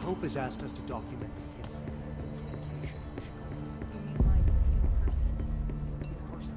Hope has asked us to document the history of communication. She calls it You mean like in person? in person.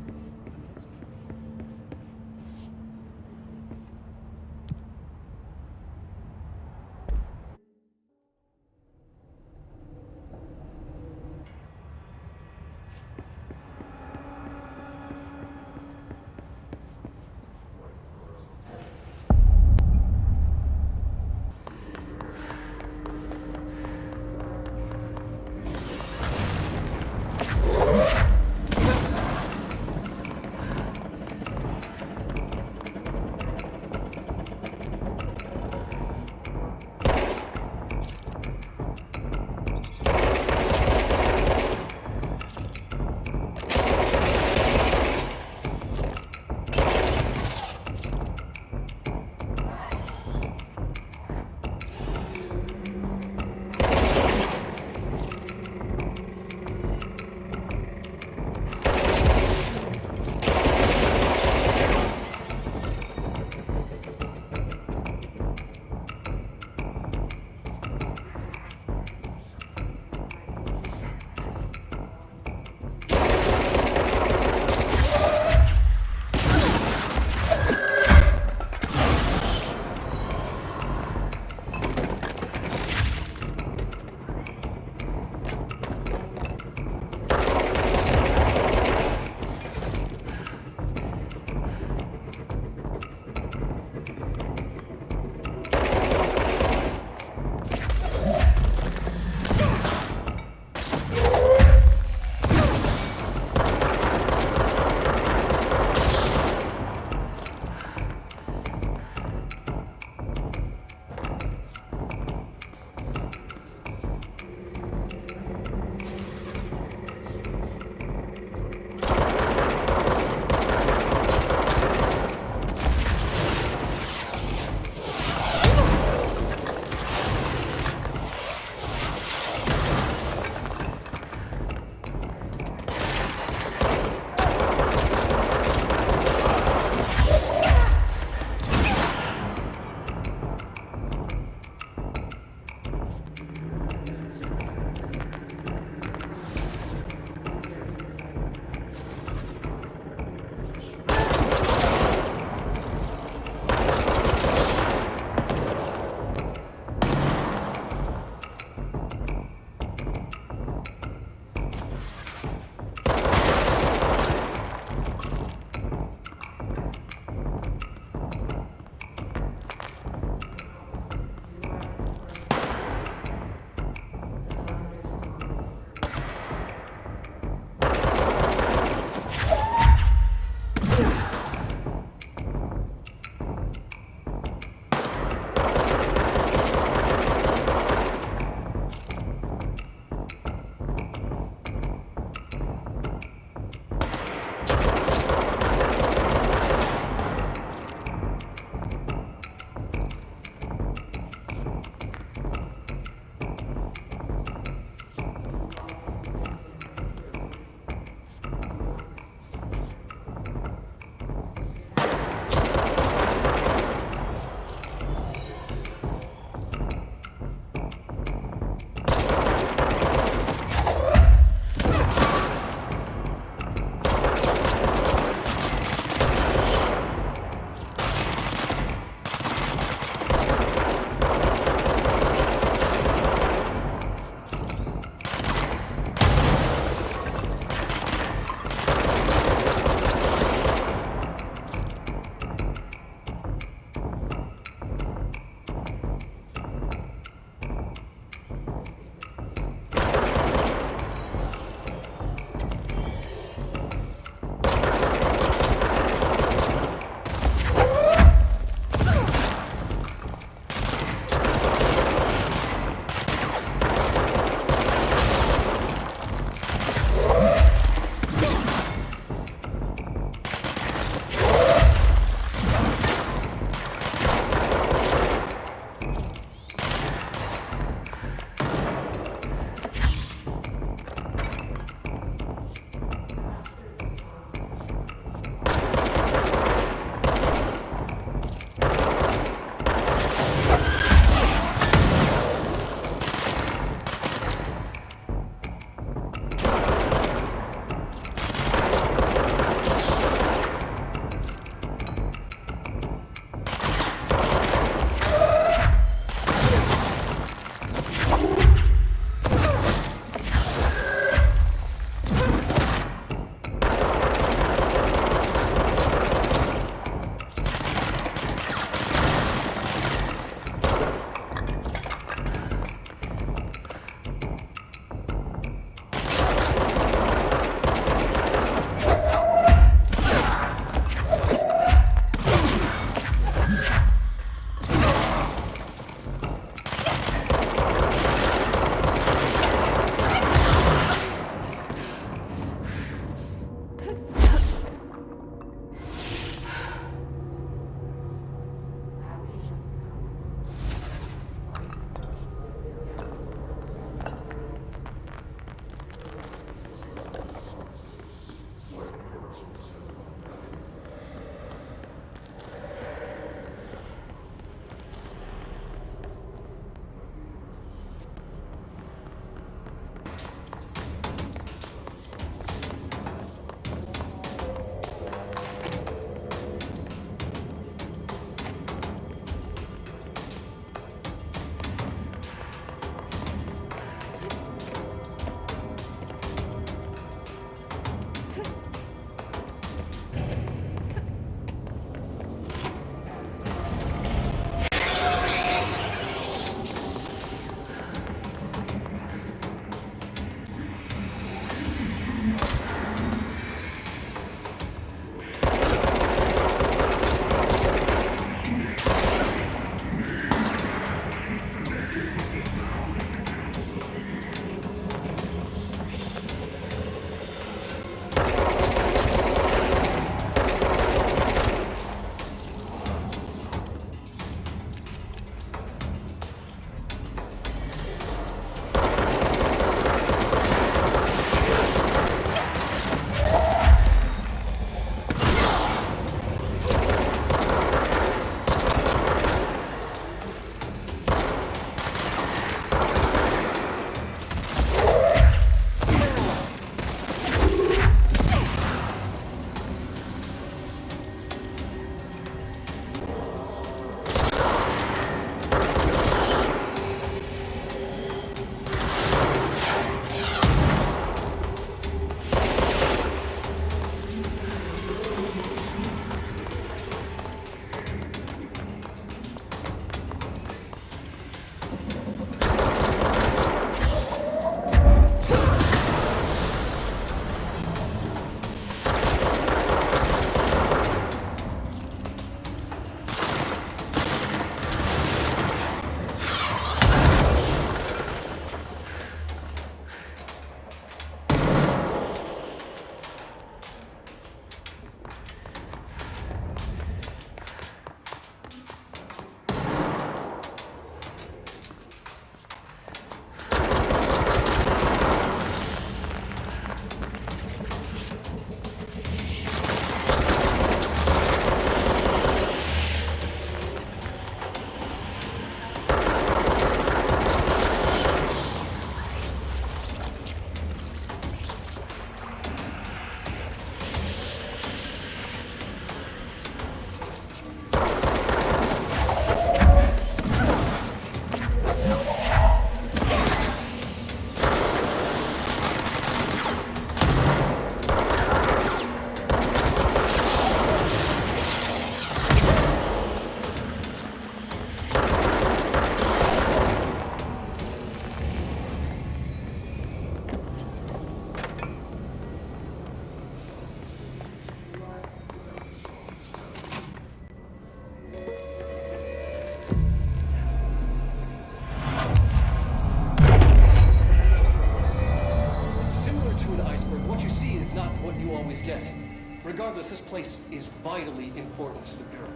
because this place is vitally important to the Bureau.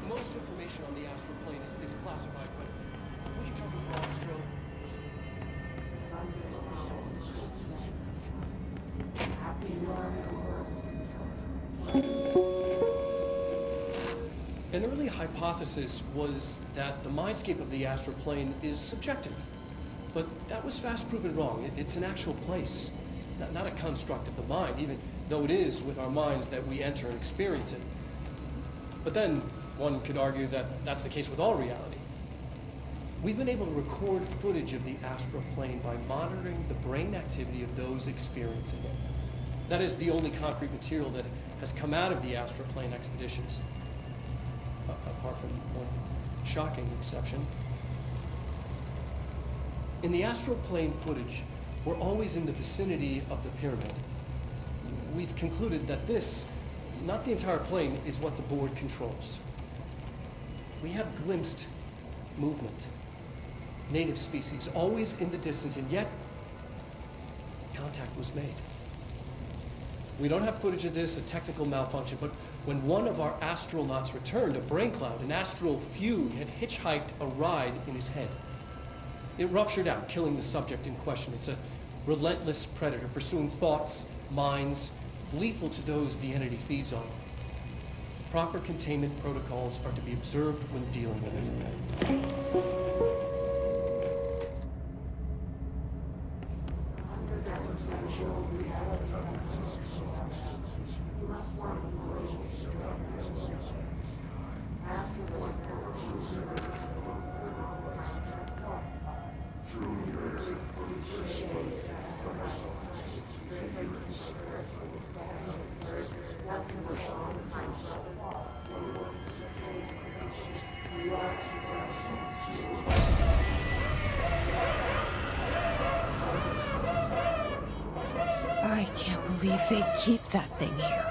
Most information on the astral plane is classified, but we can talk about broad stroke. An early hypothesis was that the mindscape of the astral plane is subjective, but that was fast proven wrong. It's an actual place, not a construct of the mind, even though it is with our minds that we enter and experience it. But then one could argue that that's the case with all reality. We've been able to record footage of the astral plane by monitoring the brain activity of those experiencing it. That is the only concrete material that has come out of the astral plane expeditions. Apart from one shocking exception. In the astral plane footage, we're always in the vicinity of the pyramid. We've concluded that this, not the entire plane, is what the board controls. We have glimpsed movement, native species, always in the distance, and yet contact was made. We don't have footage of this, a technical malfunction, but when one of our astronauts returned, a brain cloud, an astral fugue, had hitchhiked a ride in his head. It ruptured out, killing the subject in question. It's a relentless predator, pursuing thoughts, minds, lethal to those the entity feeds on. Proper containment protocols are to be observed when dealing with it. I can't believe they keep that thing here.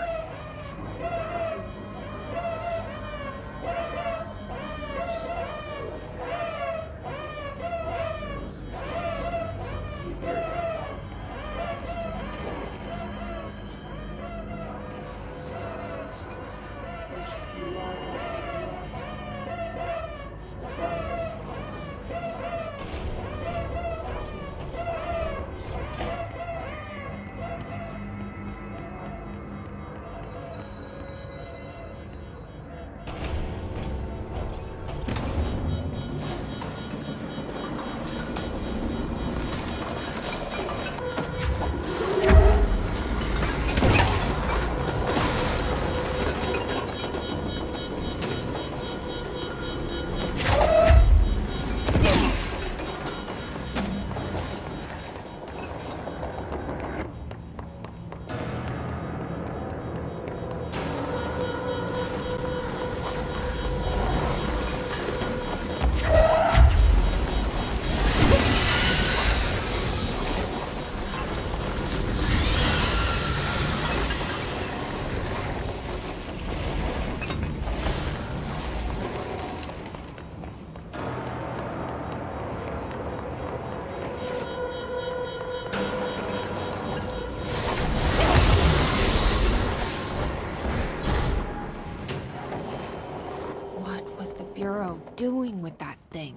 Bureau doing with that thing?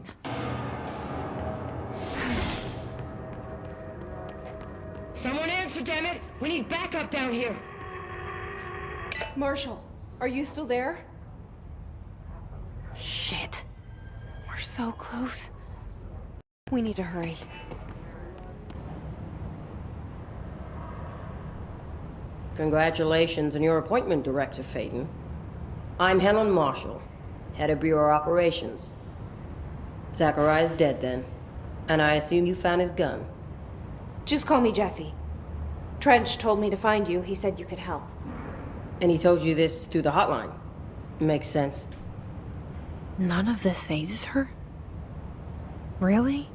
Someone answer, damn it! We need backup down here! Marshall, are you still there? Shit. We're so close. We need to hurry. Congratulations on your appointment, Director Faden. I'm Helen Marshall, head of Bureau Operations. Zachariah's dead then, and I assume you found his gun. Just call me Jesse. Trench told me to find you. He said you could help. And he told you this through the hotline. Makes sense. None of this phases her? Really?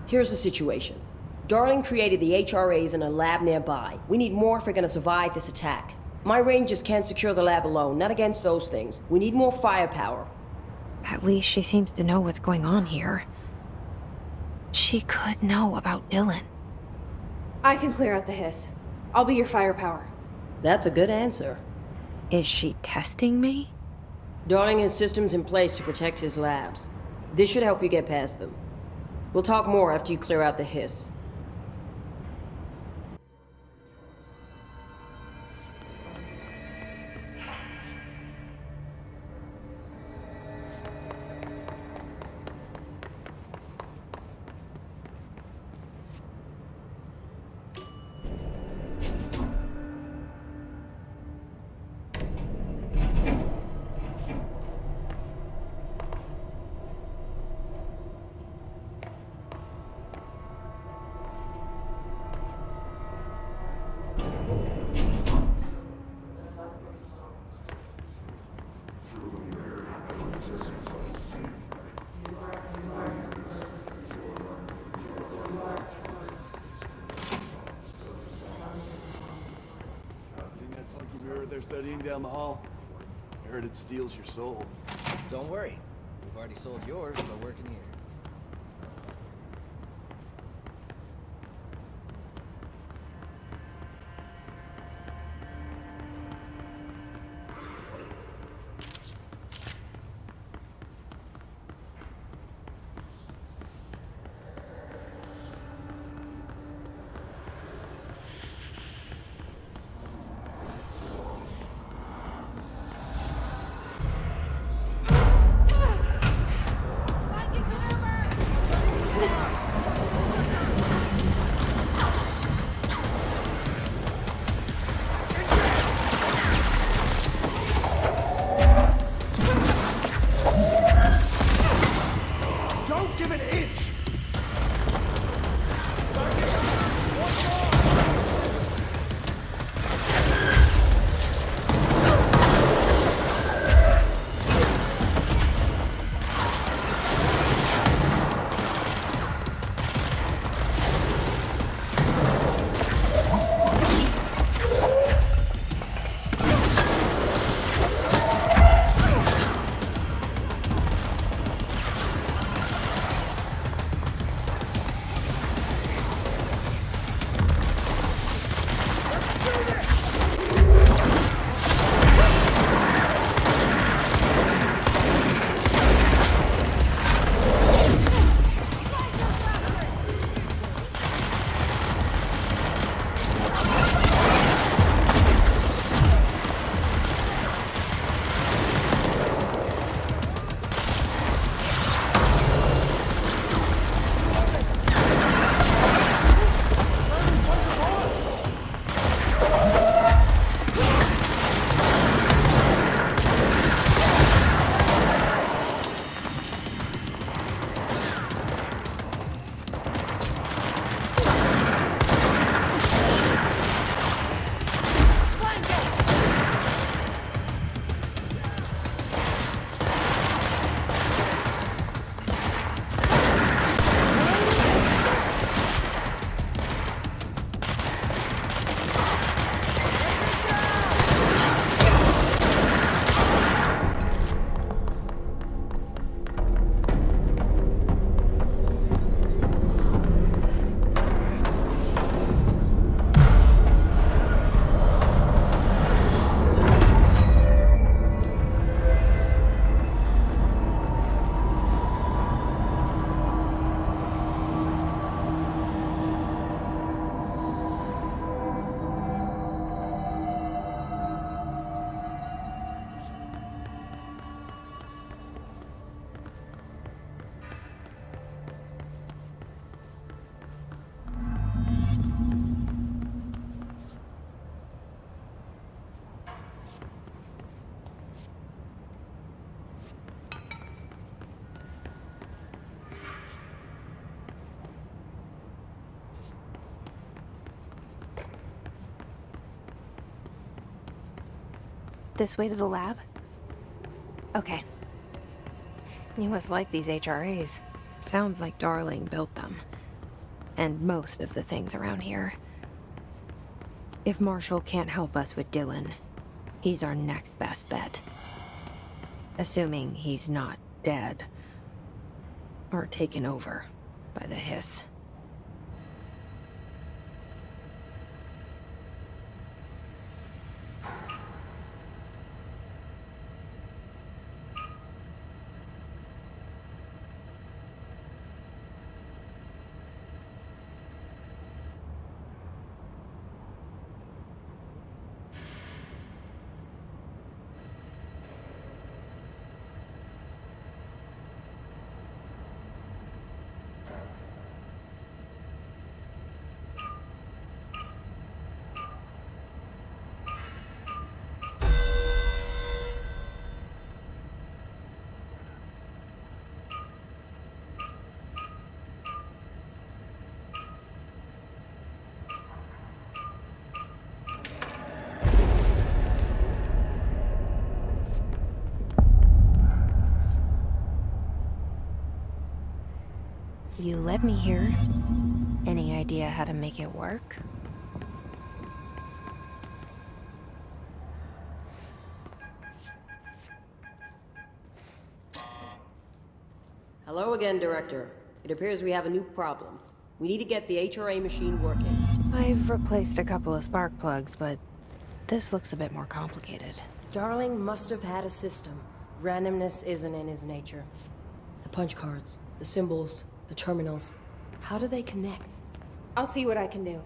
Here's the situation. Darling created the HRAs in a lab nearby. We need more if we're gonna survive this attack. My rangers can't secure the lab alone, not against those things. We need more firepower. At least she seems to know what's going on here. She could know about Dylan. I can clear out the hiss. I'll be your firepower. That's a good answer. Is she testing me? Darling has systems in place to protect his labs. This should help you get past them. We'll talk more after you clear out the hiss. They're studying down the hall. I heard it steals your soul. Don't worry. We've already sold yours by working here. Don't give an inch! This way to the lab? Okay. You must like these HRAs. Sounds like Darling built them. And most of the things around here. If Marshall can't help us with Dylan, he's our next best bet. Assuming he's not dead. Or taken over by the hiss. You led me here. Any idea how to make it work? Hello again, Director. It appears we have a new problem. We need to get the HRA machine working. I've replaced a couple of spark plugs, but this looks a bit more complicated. Darling must have had a system. Randomness isn't in his nature. The punch cards, the symbols, the terminals. How do they connect? I'll see what I can do.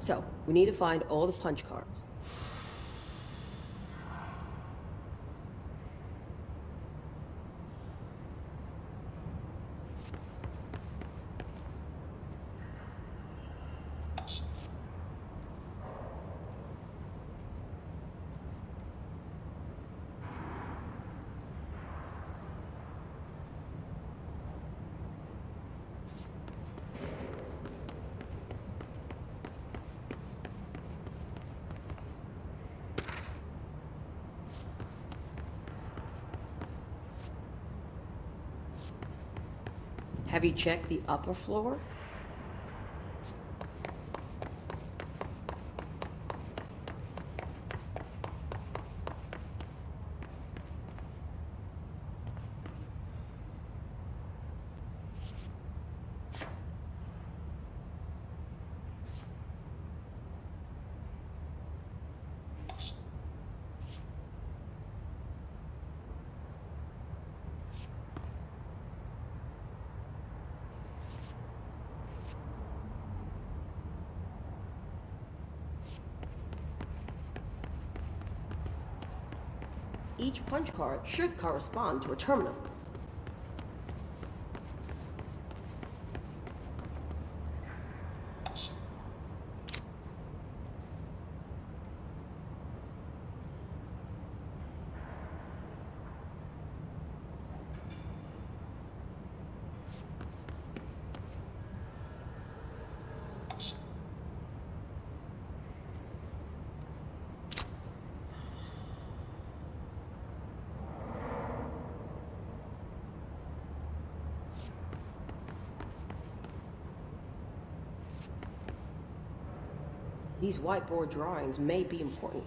So, we need to find all the punch cards. Have you checked the upper floor? Each punch card should correspond to a terminal. These whiteboard drawings may be important.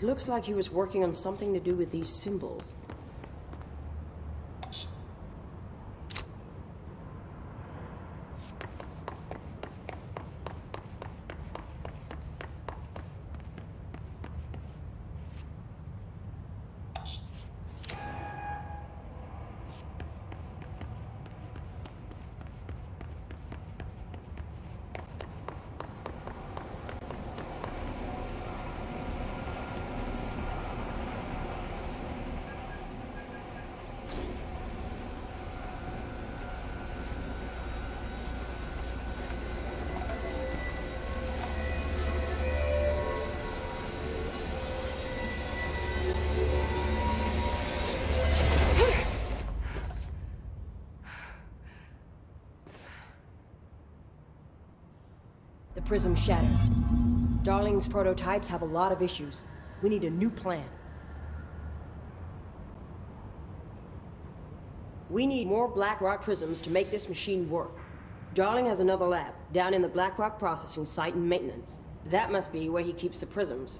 It looks like he was working on something to do with these symbols. The prism shattered. Darling's prototypes have a lot of issues. We need a new plan. We need more Blackrock prisms to make this machine work. Darling has another lab, down in the Blackrock processing site in maintenance. That must be where he keeps the prisms.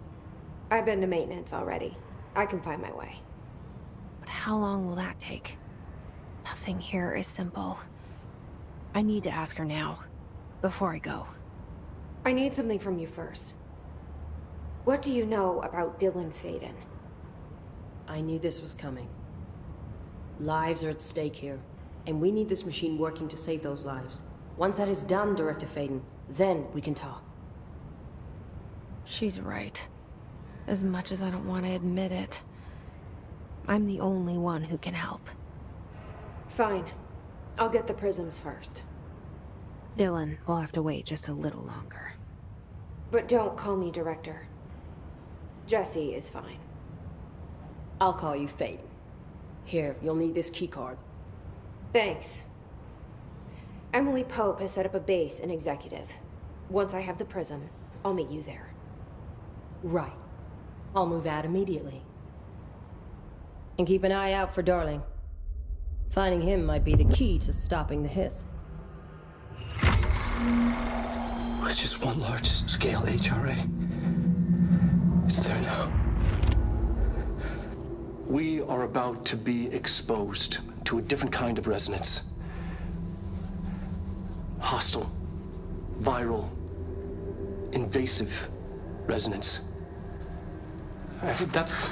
I've been to maintenance already. I can find my way. But how long will that take? Nothing here is simple. I need to ask her now, before I go. I need something from you first. What do you know about Dylan Faden? I knew this was coming. Lives are at stake here, and we need this machine working to save those lives. Once that is done, Director Faden, then we can talk. She's right. As much as I don't want to admit it, I'm the only one who can help. Fine. I'll get the prisms first. Dylan will have to wait just a little longer. But don't call me Director. Jesse is fine. I'll call you Faden. Here, you'll need this keycard. Thanks. Emily Pope has set up a base in Executive. Once I have the prism, I'll meet you there. Right. I'll move out immediately. And keep an eye out for Darling. Finding him might be the key to stopping the hiss. It's just one large-scale HRA. It's there now. We are about to be exposed to a different kind of resonance. Hostile, viral, invasive resonance. That's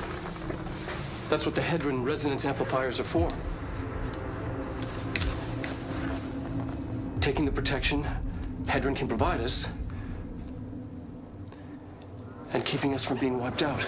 what the Hedron resonance amplifiers are for. Taking the protection Hedron can provide us, and keeping us from being wiped out.